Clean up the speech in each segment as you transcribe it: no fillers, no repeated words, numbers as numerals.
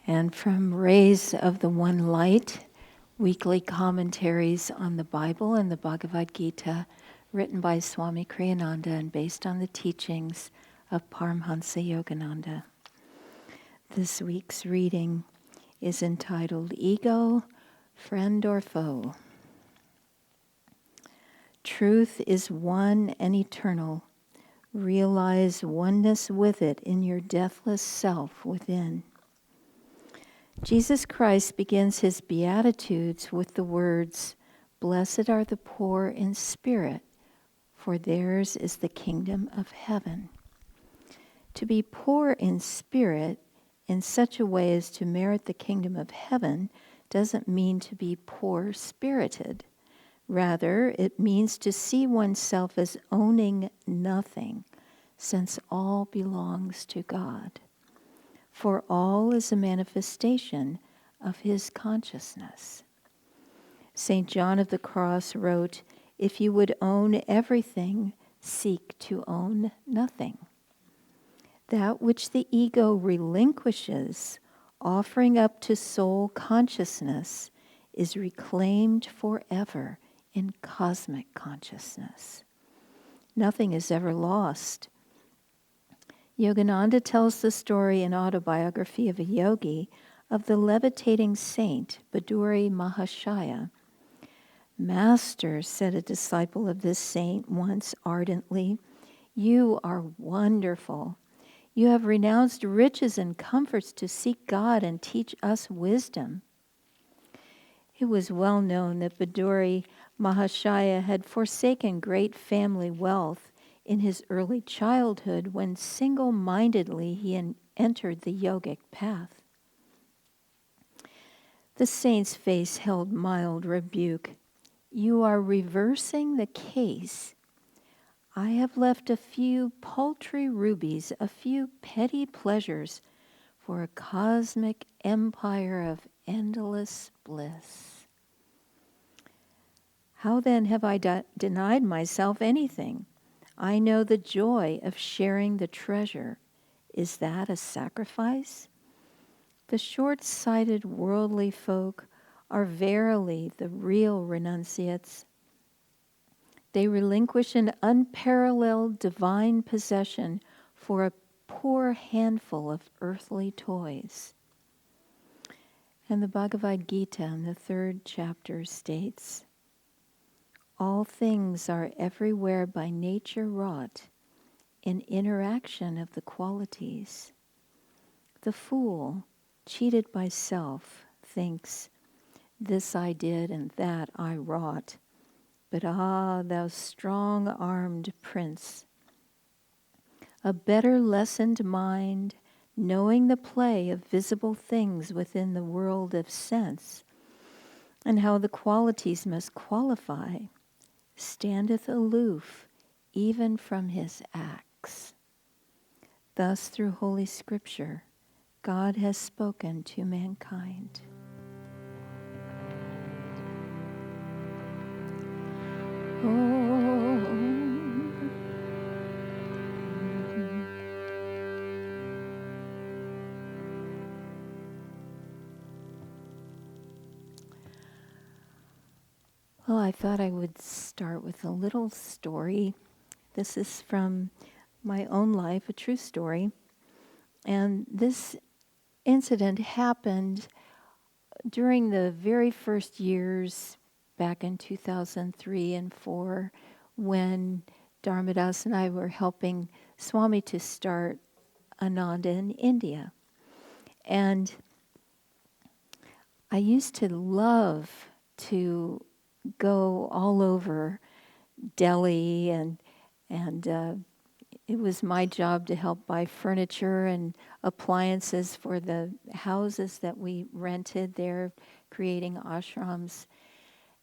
And from Rays of the One Light, weekly commentaries on the Bible and the Bhagavad Gita, written by Swami Kriyananda and based on the teachings of Paramhansa Yogananda. This week's reading is entitled Ego, Friend or Foe. Truth is one and eternal. Realize oneness with it in your deathless self within. Jesus Christ begins his Beatitudes with the words, "Blessed are the poor in spirit, for theirs is the kingdom of heaven." To be poor in spirit in such a way as to merit the kingdom of heaven doesn't mean to be poor-spirited. Rather, it means to see oneself as owning nothing, since all belongs to God. For all is a manifestation of his consciousness. St. John of the Cross wrote, "If you would own everything, seek to own nothing." That which the ego relinquishes, offering up to soul consciousness, is reclaimed forever in cosmic consciousness. Nothing is ever lost. Yogananda tells the story in Autobiography of a Yogi of the levitating saint, Baduri Mahashaya. "Master," said a disciple of this saint once ardently, "you are wonderful. You have renounced riches and comforts to seek God and teach us wisdom." It was well known that Baduri Mahashaya had forsaken great family wealth in his early childhood when single-mindedly he entered the yogic path. The saint's face held mild rebuke. "You are reversing the case. I have left a few paltry rubies, a few petty pleasures, for a cosmic empire of endless bliss. How then have I denied myself anything? I know the joy of sharing the treasure. Is that a sacrifice? The short-sighted worldly folk are verily the real renunciates. They relinquish an unparalleled divine possession for a poor handful of earthly toys." And the Bhagavad Gita in the 3rd chapter states, "All things are everywhere by nature wrought, in interaction of the qualities. The fool, cheated by self, thinks, 'This I did and that I wrought.' But ah, thou strong-armed prince, a better lessoned mind, knowing the play of visible things within the world of sense, and how the qualities must qualify, standeth aloof even from his acts." Thus, through Holy Scripture, God has spoken to mankind. Well, I thought I would start with a little story. This is from my own life, a true story. And this incident happened during the very first years back in 2003 and 4 when Dharmadas and I were helping Swami to start Ananda in India. And I used to love to go all over Delhi and it was my job to help buy furniture and appliances for the houses that we rented there, creating ashrams.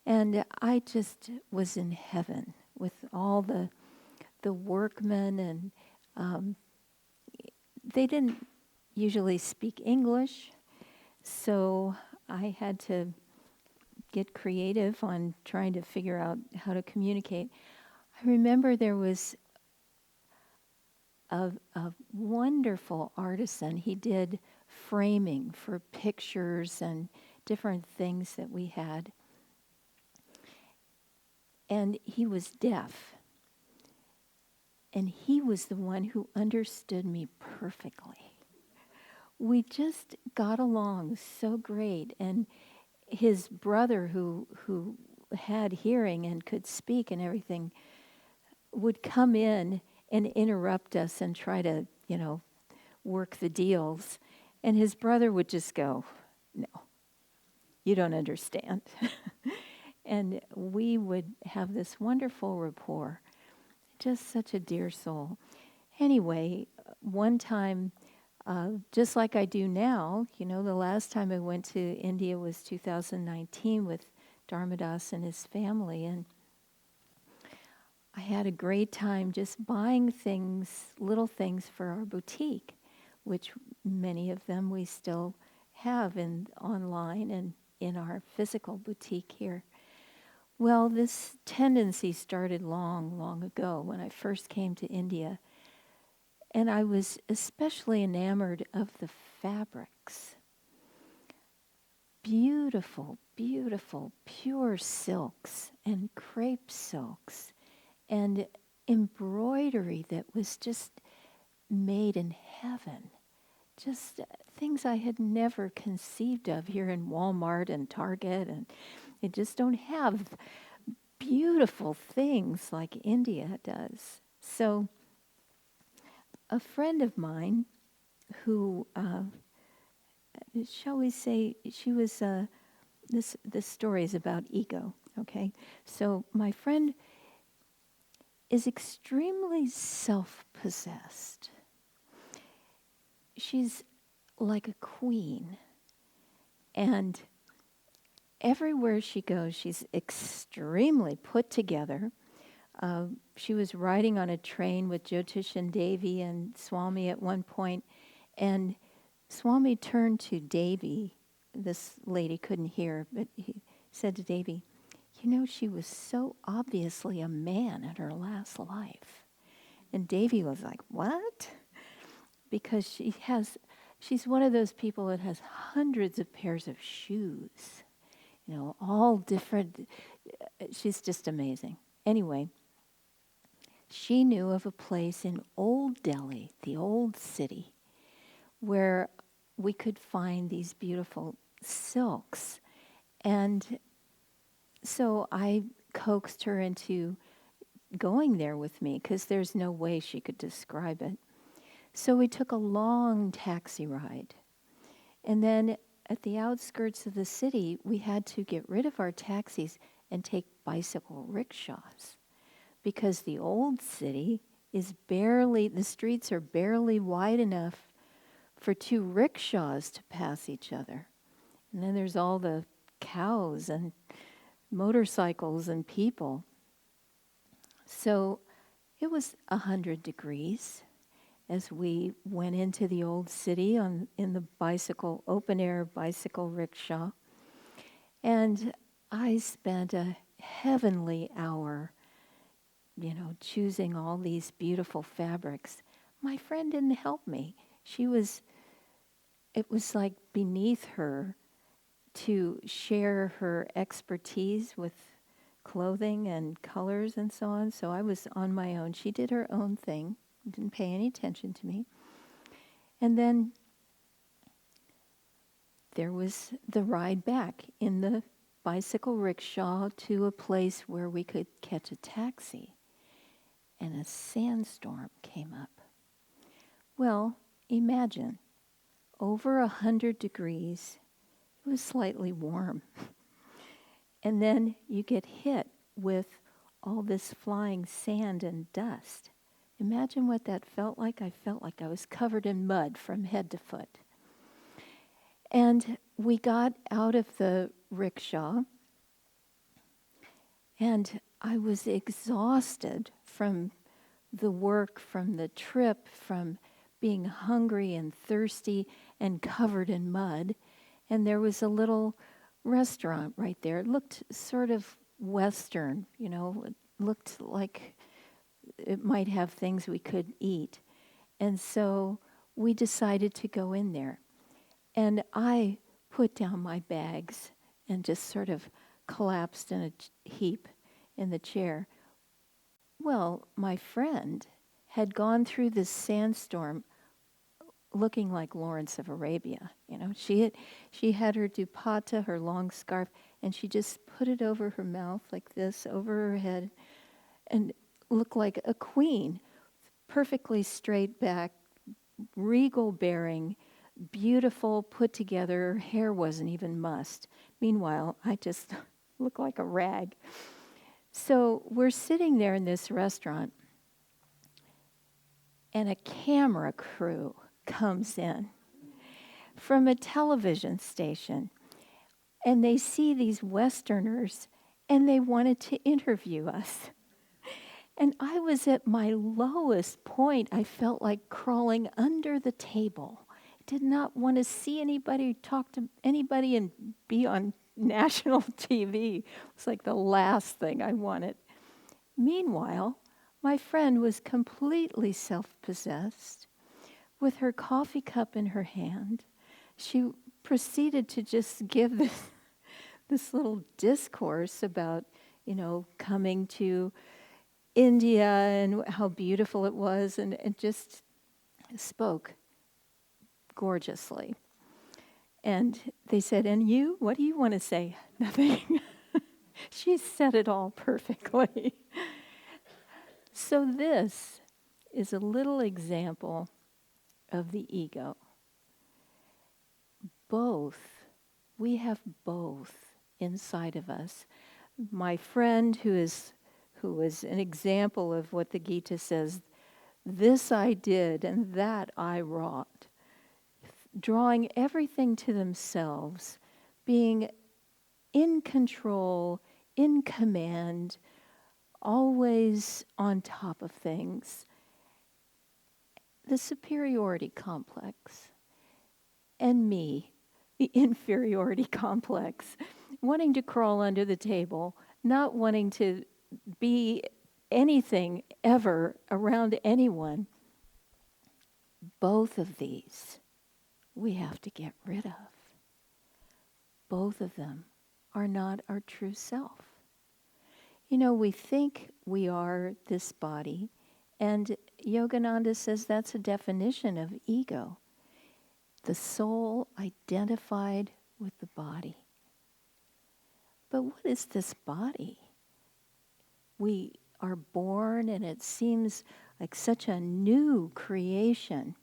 And I just was in heaven with all the workmen, and they didn't usually speak English, so I had to get creative on trying to figure out how to communicate. I remember there was a wonderful artisan. He did framing for pictures and different things that we had. And he was deaf. And he was the one who understood me perfectly. We just got along so great. And his brother, who had hearing and could speak and everything, would come in and interrupt us and try to, work the deals. And his brother would just go, "No, you don't understand." And we would have this wonderful rapport. Just such a dear soul. Anyway, one time, just like I do now, the last time I went to India was 2019 with Dharmadas and his family, and I had a great time just buying things, little things for our boutique, which many of them we still have online and in our physical boutique here. Well, this tendency started long, long ago when I first came to India. And I was especially enamored of the fabrics. Beautiful, beautiful, pure silks and crepe silks and embroidery that was just made in heaven. Just things I had never conceived of here in Walmart and Target, and they just don't have beautiful things like India does. So a friend of mine who, shall we say, she was, this story is about ego, okay? So my friend is extremely self-possessed. She's like a queen. And everywhere she goes, she's extremely put together. She was riding on a train with Jyotish and Devi and Swami at one point, and Swami turned to Devi. This lady couldn't hear, but he said to Devi, she was so obviously a man in her last life. And Devi was like, what? Because she's one of those people that has hundreds of pairs of shoes, all different. She's just amazing. Anyway, she knew of a place in Old Delhi, the old city, where we could find these beautiful silks. And so I coaxed her into going there with me because there's no way she could describe it. So we took a long taxi ride. And then at the outskirts of the city, we had to get rid of our taxis and take bicycle rickshaws because the old city the streets are barely wide enough for two rickshaws to pass each other. And then there's all the cows and motorcycles and people. So it was 100 degrees as we went into the old city in the open-air bicycle rickshaw. And I spent a heavenly hour, choosing all these beautiful fabrics. My friend didn't help me. It was like beneath her to share her expertise with clothing and colors and so on. So I was on my own. She did her own thing, didn't pay any attention to me. And then there was the ride back in the bicycle rickshaw to a place where we could catch a taxi. And a sandstorm came up. Well, imagine, over 100 degrees, it was slightly warm. And then you get hit with all this flying sand and dust. Imagine what that felt like. I felt like I was covered in mud from head to foot. And we got out of the rickshaw, and I was exhausted from the work, from the trip, from being hungry and thirsty and covered in mud. And there was a little restaurant right there. It looked sort of Western, it looked like it might have things we could eat. And so we decided to go in there. And I put down my bags and just sort of collapsed in a heap in the chair. Well, my friend had gone through this sandstorm looking like Lawrence of Arabia. You know, she had her dupatta, her long scarf, and she just put it over her mouth like this, over her head, and looked like a queen, perfectly straight back, regal bearing, beautiful, put together. Her hair wasn't even mussed. Meanwhile, I just looked like a rag. So we're sitting there in this restaurant, and a camera crew comes in from a television station, and they see these Westerners, and they wanted to interview us. And I was at my lowest point. I felt like crawling under the table. Did not want to see anybody, talk to anybody, and be on national TV. It's like the last thing I wanted. Meanwhile, my friend was completely self-possessed. With her coffee cup in her hand, she proceeded to just give this little discourse about, coming to India and how beautiful it was, and just spoke gorgeously. And they said, "And you, what do you want to say?" Nothing. She said it all perfectly. So this is a little example of the ego. We have both inside of us. My friend who is an example of what the Gita says, this I did and that I wrought, drawing everything to themselves, being in control, in command, always on top of things. The superiority complex. And me, the inferiority complex, wanting to crawl under the table, not wanting to be anything ever around anyone. Both of these we have to get rid of. Both of them are not our true self. We think we are this body, and Yogananda says that's a definition of ego. The soul identified with the body. But what is this body? We are born, and it seems like such a new creation.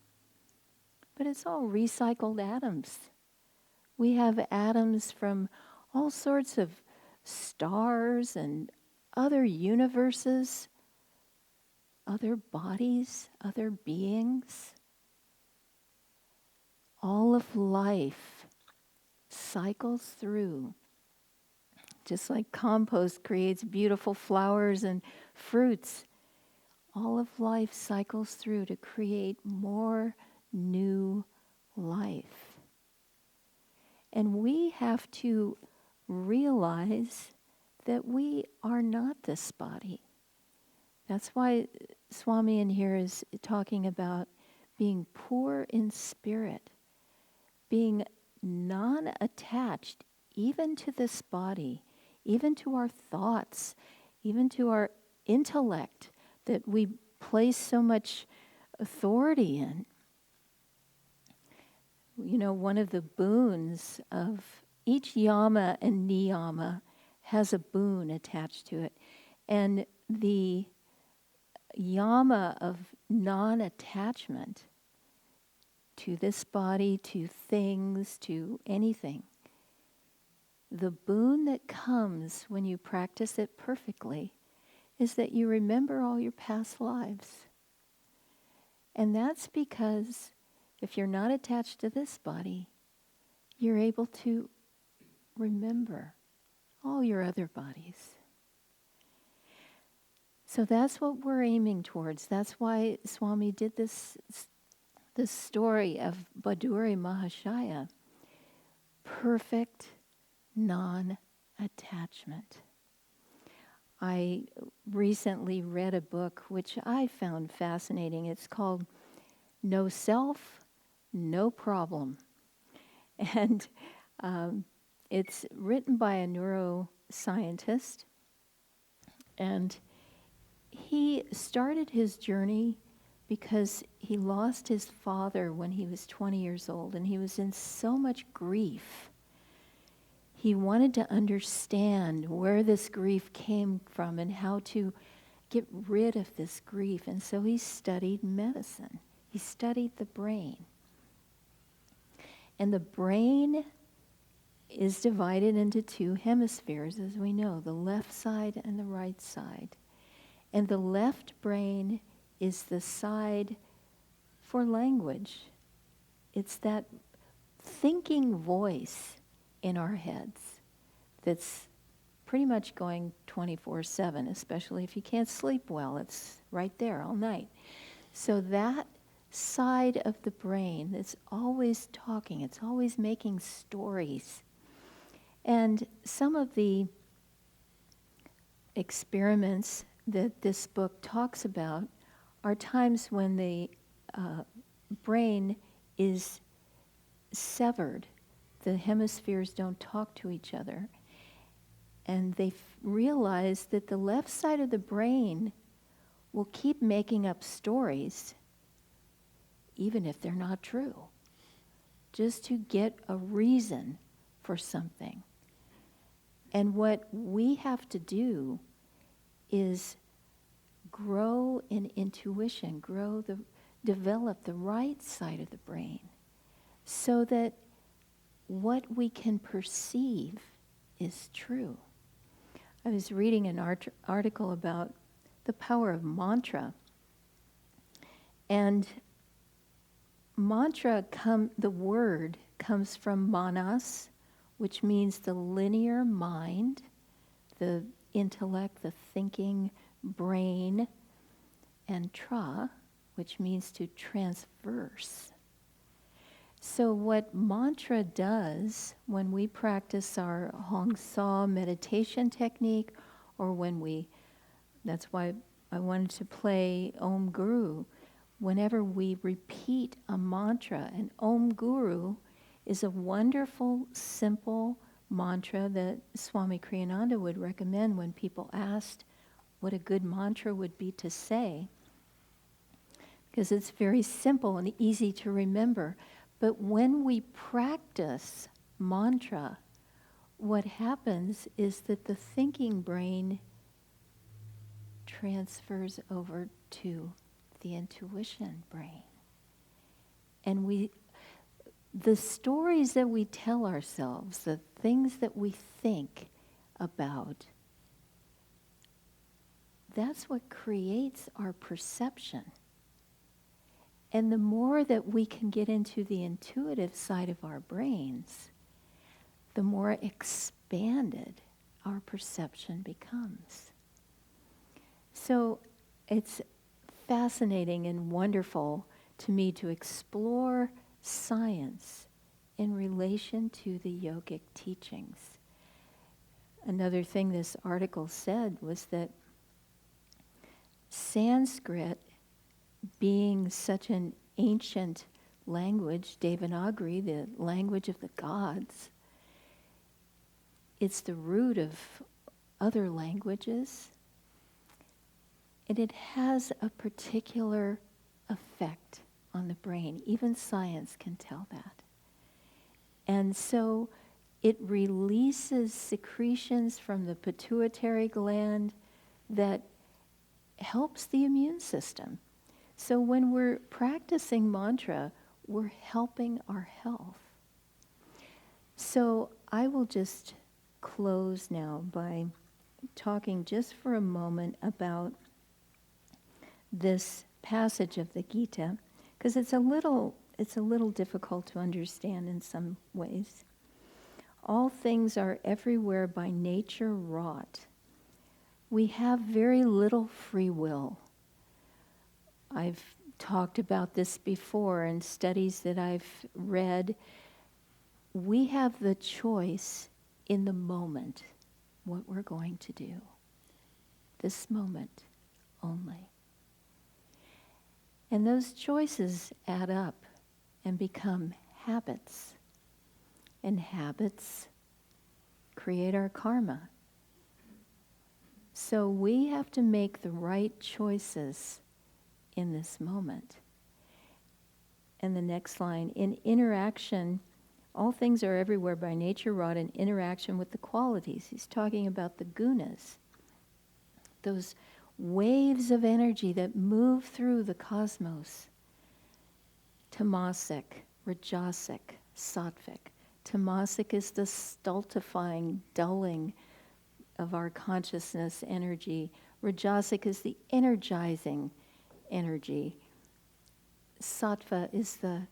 But it's all recycled atoms. We have atoms from all sorts of stars and other universes, other bodies, other beings. All of life cycles through. Just like compost creates beautiful flowers and fruits, all of life cycles through to create more new life. And we have to realize that we are not this body. That's why Swami in here is talking about being poor in spirit, being non-attached even to this body, even to our thoughts, even to our intellect that we place so much authority in. One of the boons of each yama and niyama has a boon attached to it. And the yama of non-attachment to this body, to things, to anything, the boon that comes when you practice it perfectly is that you remember all your past lives. And that's because if you're not attached to this body, you're able to remember all your other bodies. So that's what we're aiming towards. That's why Swami did this story of Baduri Mahashaya. Perfect non-attachment. I recently read a book which I found fascinating. It's called No Self, No Problem. And it's written by a neuroscientist. And he started his journey because he lost his father when he was 20 years old, and he was in so much grief. He wanted to understand where this grief came from and how to get rid of this grief. And so he studied medicine. He studied the brain. And the brain is divided into two hemispheres, as we know, the left side and the right side. And the left brain is the side for language. It's that thinking voice in our heads that's pretty much going 24/7, especially if you can't sleep well. It's right there all night. So that side of the brain that's always talking, it's always making stories. And some of the experiments that this book talks about are times when the brain is severed. The hemispheres don't talk to each other. And they realize that the left side of the brain will keep making up stories, even if they're not true, just to get a reason for something. And what we have to do is grow in intuition, develop the right side of the brain, so that what we can perceive is true. I was reading an article about the power of mantra. And mantra, the word comes from manas, which means the linear mind, the intellect, the thinking brain, and tra, which means to transverse. So what mantra does when we practice our Hong Sa meditation technique, or that's why I wanted to play Om Guru, whenever we repeat a mantra, and Om Guru is a wonderful, simple mantra that Swami Kriyananda would recommend when people asked what a good mantra would be to say, because it's very simple and easy to remember. But when we practice mantra, what happens is that the thinking brain transfers over to the intuition brain. And the stories that we tell ourselves, the things that we think about, that's what creates our perception. And the more that we can get into the intuitive side of our brains, the more expanded our perception becomes. So it's fascinating and wonderful to me to explore science in relation to the yogic teachings. Another thing this article said was that Sanskrit, being such an ancient language, Devanagari, the language of the gods, it's the root of other languages, and it has a particular effect on the brain. Even science can tell that. And so it releases secretions from the pituitary gland that helps the immune system. So when we're practicing mantra, we're helping our health. So I will just close now by talking just for a moment about this passage of the Gita, because it's a little difficult to understand in some ways. All things are everywhere by nature wrought. We have very little free will. I've talked about this before in studies that I've read. We have the choice in the moment what we're going to do. This moment only. And those choices add up and become habits. and habits create our karma. So we have to make the right choices in this moment. And the next line, in interaction, all things are everywhere by nature wrought in interaction with the qualities. He's talking about the gunas, those waves of energy that move through the cosmos. Tamasic, rajasic, sattvic. Tamasic is the stultifying, dulling of our consciousness energy. Rajasic is the energizing energy. Sattva is the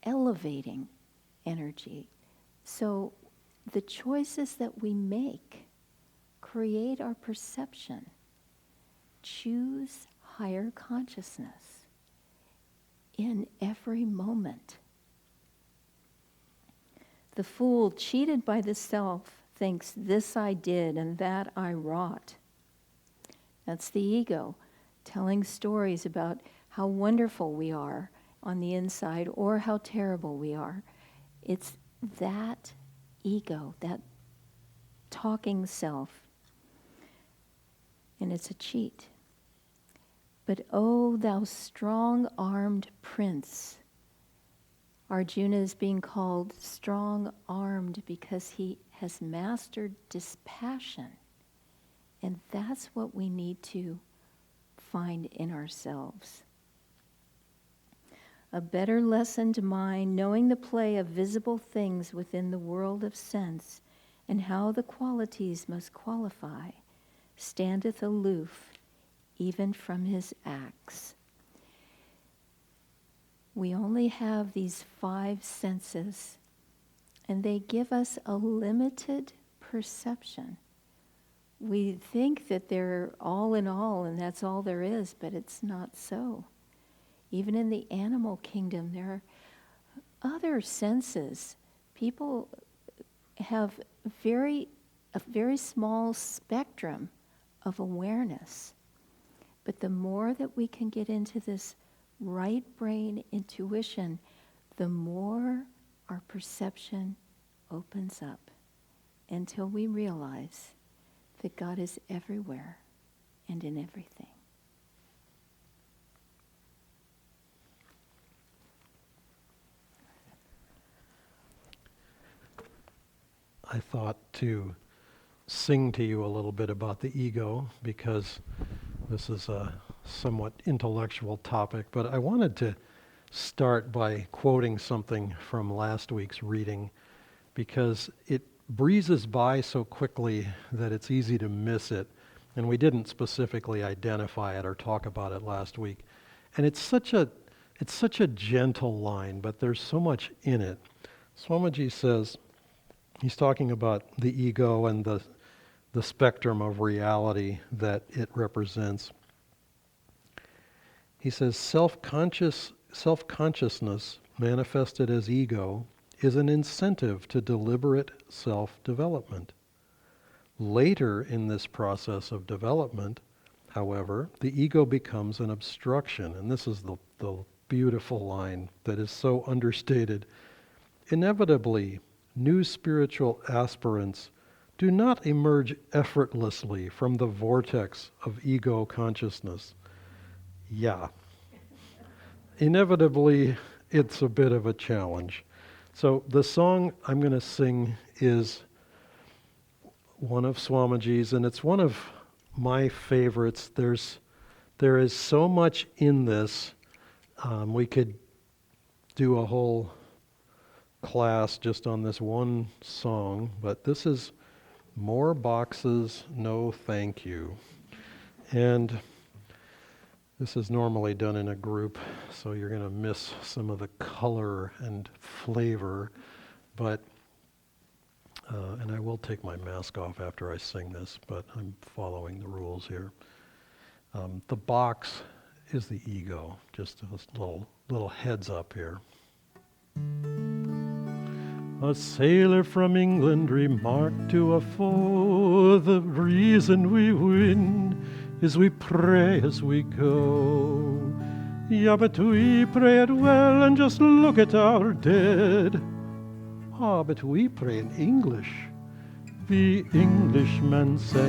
elevating energy. So the choices that we make create our perception. Choose higher consciousness in every moment. The fool, cheated by the self, thinks this I did and that I wrought. That's the ego telling stories about how wonderful we are on the inside or how terrible we are. It's that ego, that talking self. And it's a cheat. But oh, thou strong-armed prince. Arjuna is being called strong-armed because he has mastered dispassion. And that's what we need to find in ourselves. A better lessoned mind, knowing the play of visible things within the world of sense, and how the qualities must qualify, standeth aloof even from his acts. We only have these 5 senses, and they give us a limited perception. We think that they're all in all, and that's all there is, but it's not so. Even in the animal kingdom, there are other senses. People have a very small spectrum of awareness. But the more that we can get into this right brain intuition, the more our perception opens up until we realize that God is everywhere and in everything. I thought to sing to you a little bit about the ego because this is a somewhat intellectual topic, but I wanted to start by quoting something from last week's reading because it breezes by so quickly that it's easy to miss it, and we didn't specifically identify it or talk about it last week. And it's such a gentle line, but there's so much in it. Swamiji says, he's talking about the ego and the spectrum of reality that it represents. He says, self-consciousness manifested as ego is an incentive to deliberate self-development. Later in this process of development, however, the ego becomes an obstruction. And this is the beautiful line that is so understated. Inevitably, new spiritual aspirants do not emerge effortlessly from the vortex of ego consciousness. Yeah. Inevitably, it's a bit of a challenge. So the song I'm going to sing is one of Swamiji's, and it's one of my favorites. There is so much in this. We could do a whole class just on this one song, but this is More Boxes, No Thank You. And this is normally done in a group, so you're going to miss some of the color and flavor, but and I will take my mask off after I sing this, but I'm following the rules here. The box is the ego, just a little heads up here. A sailor from England remarked to a foe, the reason we win is we pray as we go. Yeah, but we pray it well and just look at our dead. Ah, but we pray in English. The Englishman said,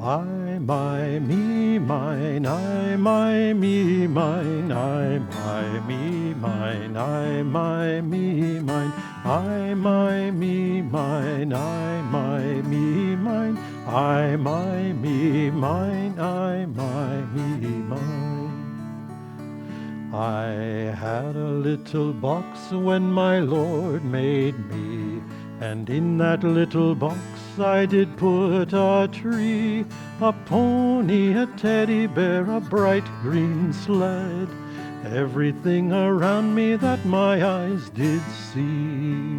I, my, me, mine, I, my, me, mine, I, my, me, mine, I, my, me, mine, I, my, me, mine, I, my, me, mine, I, my, me, mine, I, my, me, mine. I had a little box when my Lord made me, and in that little box I did put a tree, a pony, a teddy bear, a bright green sled, everything around me that my eyes did see.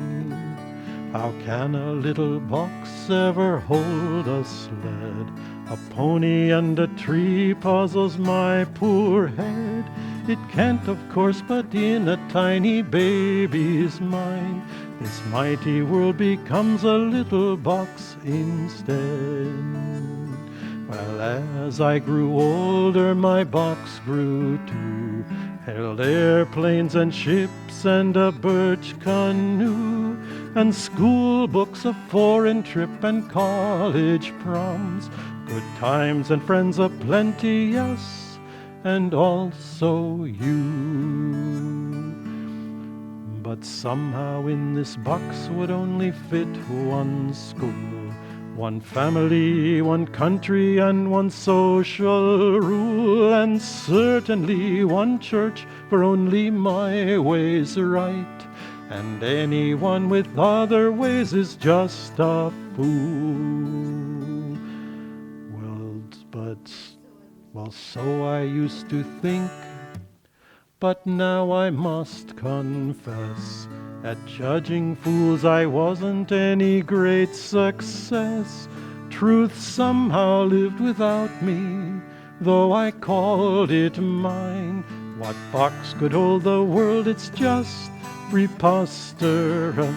How can a little box ever hold a sled? A pony and a tree puzzles my poor head. It can't, of course, but in a tiny baby's mind, this mighty world becomes a little box instead. Well, as I grew older, my box grew too, held airplanes and ships and a birch canoe, and school books, a foreign trip and college proms, good times and friends aplenty, yes, and also you. But somehow in this box would only fit one school, one family, one country, and one social rule, and certainly one church for only my ways right, and anyone with other ways is just a fool. Well, so I used to think, but now I must confess, at judging fools I wasn't any great success. Truth somehow lived without me, though I called it mine. What box could hold the world? It's just preposterous.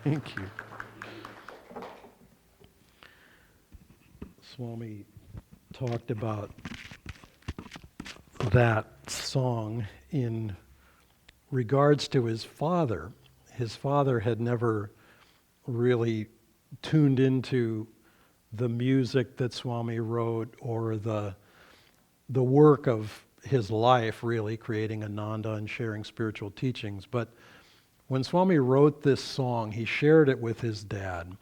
Thank you. Swami talked about that song in regards to his father. His father had never really tuned into the music that Swami wrote or the work of his life, really creating Ananda and sharing spiritual teachings. But when Swami wrote this song, he shared it with his dad,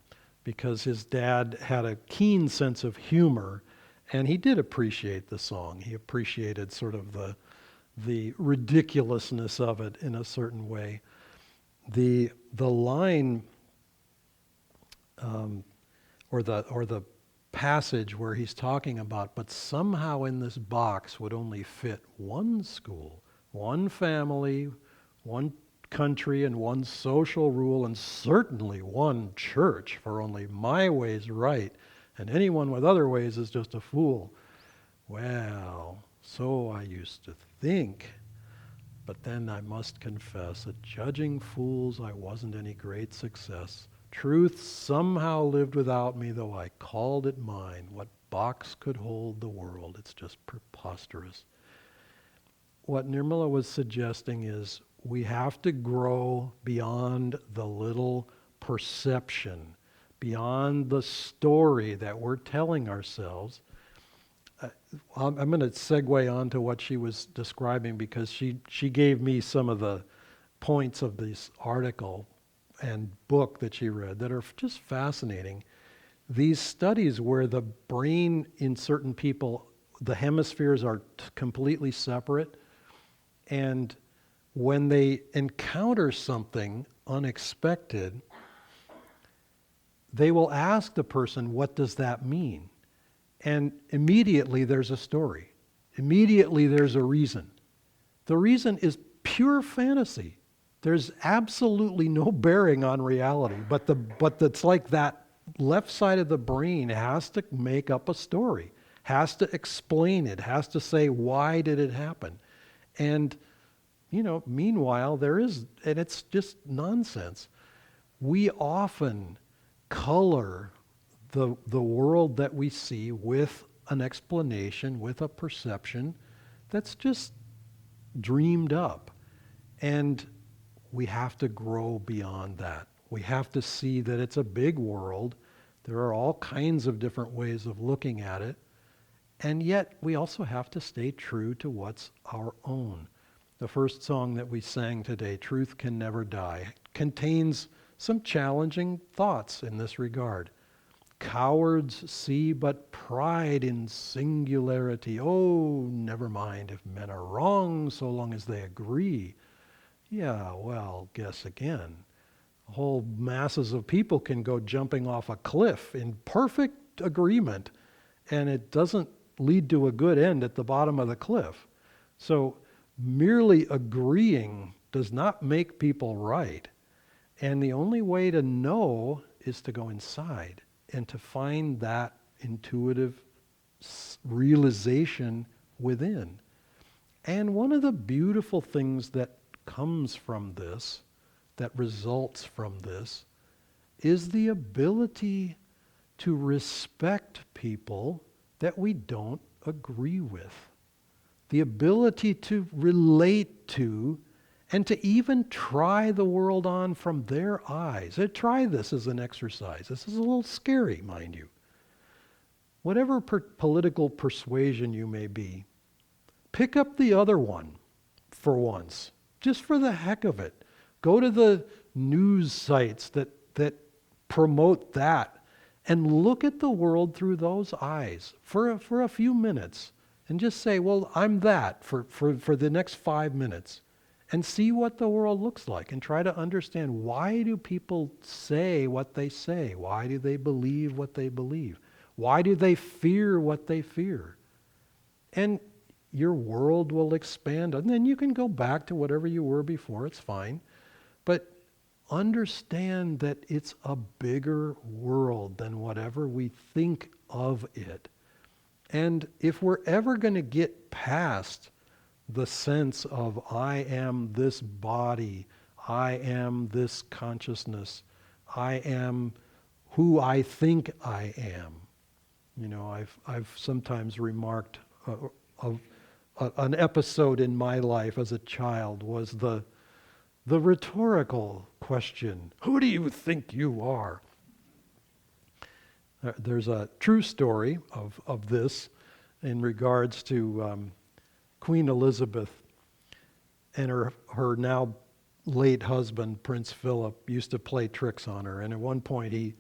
because his dad had a keen sense of humor, and he did appreciate the song. He appreciated sort of the ridiculousness of it in a certain way. The line or the passage where he's talking about, but somehow in this box would only fit one school, one family, one country, and one social rule, and certainly one church, for only my way's right, and anyone with other ways is just a fool. Well, so I used to think, but then I must confess that judging fools I wasn't any great success. Truth somehow lived without me, though I called it mine. What box could hold the world? It's just preposterous. What Nirmala was suggesting is we have to grow beyond the little perception, beyond the story that we're telling ourselves. I'm going to segue on to what she was describing, because she gave me some of the points of this article and book that she read that are just fascinating. These studies where the brain in certain people, the hemispheres are completely separate, and when they encounter something unexpected, they will ask the person, what does that mean? And immediately there's a story. Immediately there's a reason. The reason is pure fantasy. There's absolutely no bearing on reality, but it's like that left side of the brain has to make up a story, has to explain it, has to say, why did it happen? And meanwhile, and it's just nonsense. We often color the world that we see with an explanation with a perception that's just dreamed up. And we have to grow beyond that. We have to see that it's a big world. There are all kinds of different ways of looking at it. And yet we also have to stay true to what's our own. The first song that we sang today, Truth Can Never Die, contains some challenging thoughts in this regard. Cowards see but pride in singularity. Oh, never mind if men are wrong so long as they agree. Yeah, well, guess again. Whole masses of people can go jumping off a cliff in perfect agreement, and it doesn't lead to a good end at the bottom of the cliff. So merely agreeing does not make people right. And the only way to know is to go inside and to find that intuitive realization within. And one of the beautiful things that comes from this, that results from this, is the ability to respect people that we don't agree with. The ability to relate to and to even try the world on from their eyes. Try this as an exercise. This is a little scary, mind you. Whatever political persuasion you may be, pick up the other one for once, just for the heck of it. Go to the news sites that promote that and look at the world through those eyes for a few minutes and just say, well, I'm that for the next 5 minutes. And see what the world looks like and try to understand, why do people say what they say? Why do they believe what they believe? Why do they fear what they fear? And your world will expand. And then you can go back to whatever you were before. It's fine. But understand that it's a bigger world than whatever we think of it. And if we're ever going to get past the sense of I am this body, I am this consciousness, I am who I think I am. You know, I've sometimes remarked an episode in my life as a child was the rhetorical question, who do you think you are? There's a true story of this in regards to Queen Elizabeth and her now late husband, Prince Philip, used to play tricks on her. And at one point he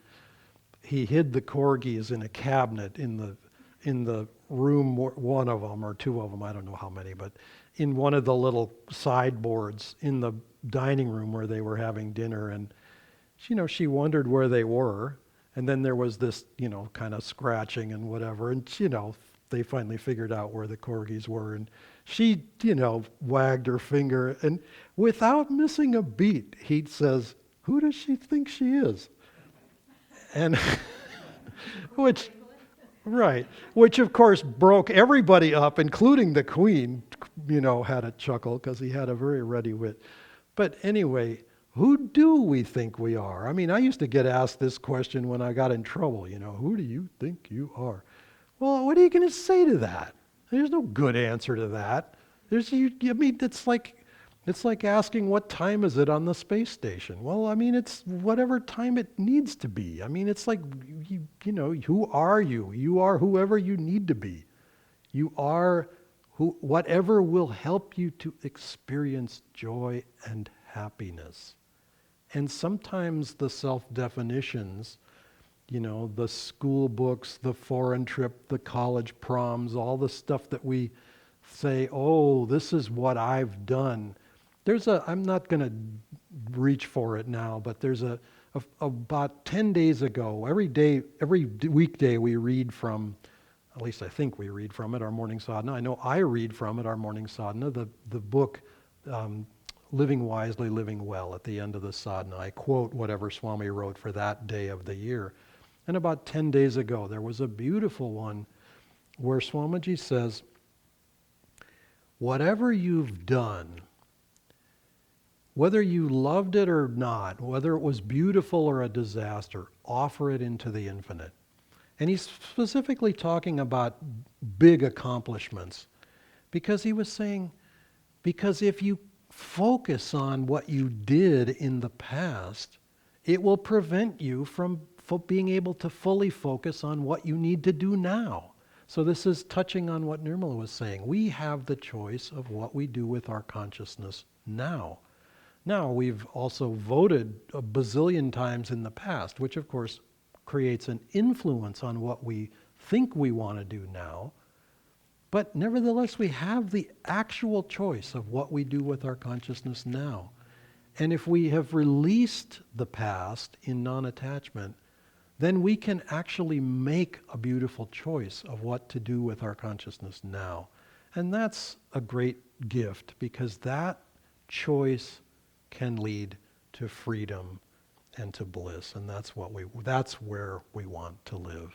hid the corgis in a cabinet in the room, one of them or two of them, I don't know how many, but in one of the little sideboards in the dining room where they were having dinner. And she wondered where they were. And then there was this, kind of scratching and whatever. And, they finally figured out where the corgis were. And she, wagged her finger. And without missing a beat, he says, who does she think she is? And which of course broke everybody up, including the Queen, had a chuckle because he had a very ready wit. But anyway, who do we think we are? I mean, I used to get asked this question when I got in trouble, who do you think you are? Well, what are you going to say to that? There's no good answer to that. It's like asking what time is it on the space station. Well, I mean, it's whatever time it needs to be. I mean, it's like, who are you? You are whoever you need to be. You are whatever will help you to experience joy and happiness. And sometimes the self-definitions, the school books, the foreign trip, the college proms, all the stuff that we say, oh, this is what I've done. I'm not going to reach for it now, but there's about 10 days ago, every weekday we read from, at least I think we read from it, our morning sadhana. I know I read from it, our morning sadhana, the book, Living Wisely, Living Well, at the end of the sadhana. I quote whatever Swami wrote for that day of the year. And about 10 days ago, there was a beautiful one where Swamiji says, whatever you've done, whether you loved it or not, whether it was beautiful or a disaster, offer it into the infinite. And he's specifically talking about big accomplishments because he was saying, because if you focus on what you did in the past, it will prevent you from being able to fully focus on what you need to do now. So this is touching on what Nirmala was saying. We have the choice of what we do with our consciousness now. Now, we've also voted a bazillion times in the past, which of course creates an influence on what we think we want to do now. But nevertheless, we have the actual choice of what we do with our consciousness now. And if we have released the past in non-attachment, then we can actually make a beautiful choice of what to do with our consciousness now. And that's a great gift, because that choice can lead to freedom and to bliss, and that's where we want to live.